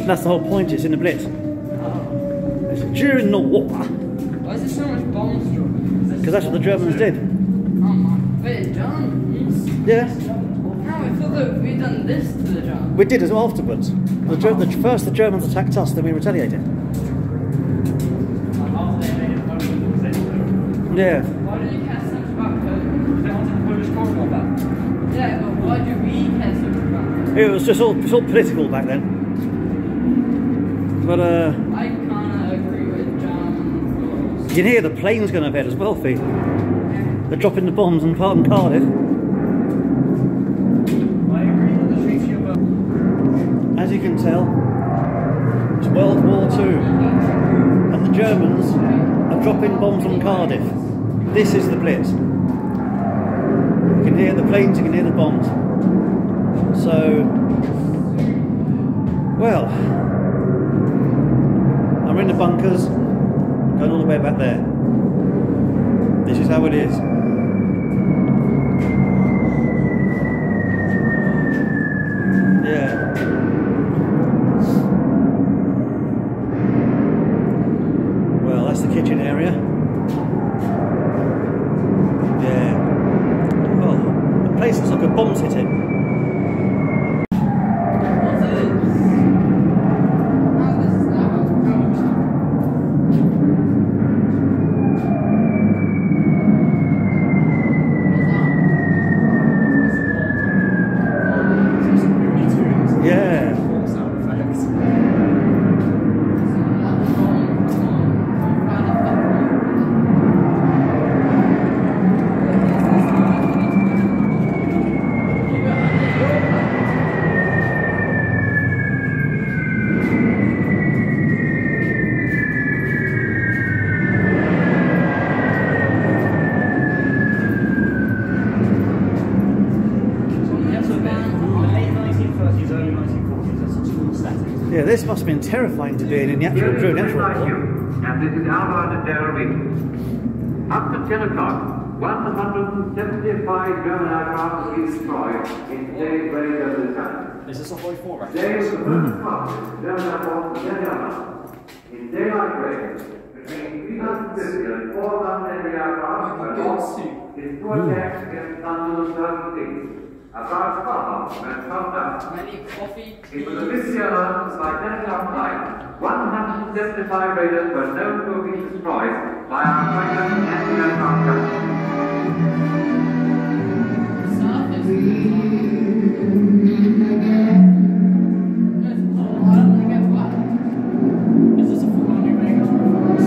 That's the whole point, it's in the Blitz. Oh. It's during the war. Why is there so much bombs dropping? Because that's what the Germans did. Oh my. Wait, Germans? Yeah. No, I thought that we'd done this to the Germans. We did as well afterwards. First the Germans attacked us, then we retaliated. Yeah. Why did you care so much about Poland? They wanted the Polish corridor back. Yeah, but why do we care so much about it? It was just all political back then. But I kinda agree with John. you can hear the planes going overhead as well, Fee. Yeah. They're dropping the bombs in Cardiff. I agree with the treaty of As you can tell, it's World War II, and the Germans are dropping bombs on Cardiff. This is the Blitz. You can hear the planes, you can hear the bombs. So, well, I'm in the bunkers, going all the way back there. This is how it is. Yeah. Well, that's the kitchen area. Yeah. Oh, the place looks like a bomb's hit it. Yeah. Yeah, this must have been terrifying to be in the actual war. And this is Albert Derby. Up to 10 o'clock, 175 German aircraft will be destroyed in today's raid over the sun. Is this a Hoi 4 record? Today was the first conflict German aircraft in Denmark. In daylight range, between 350 and 400 enemy aircraft were lost in two attacks against London and Turkey. About half were shot down. Many coffee. It was officially announced by 10 o'clock night. 175 raiders were known to have been destroyed by our fighter anti-aircraft guns. Is this a full-on New Vegas reference?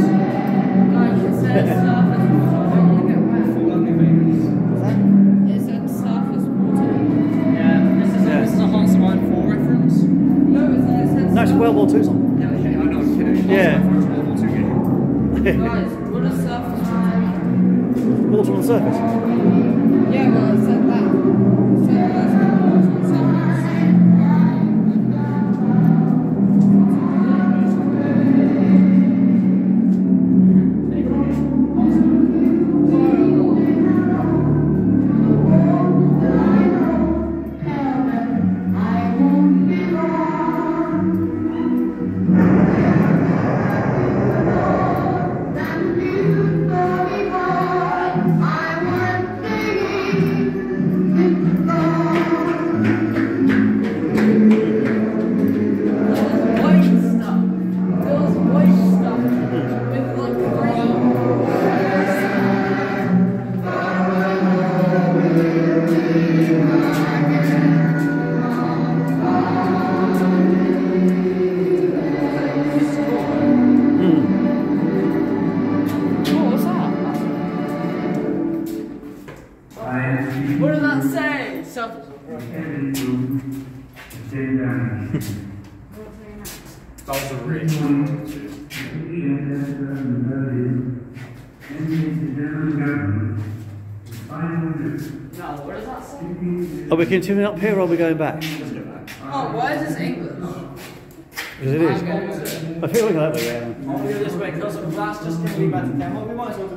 Guys, it says surface water. I want to get wet. Full-on New Vegas. It said surface water. Yeah, this is a Hanselman 4 reference? No, it said No, it's World War II song. Yeah, okay, I know, I'm kidding. Yeah. Hanselman 4 is a World War II game. Guys, what is surface water? Water on the surface. Yeah, well, it said that. It said there's water on the surface. What did that say? Surface. That was a really No, what does that say? Are we continuing up here or are we going back? Oh, why is this English? Because it is. I feel like that way, yeah. I'll go this way because that's just going to be better. Well, we might as well do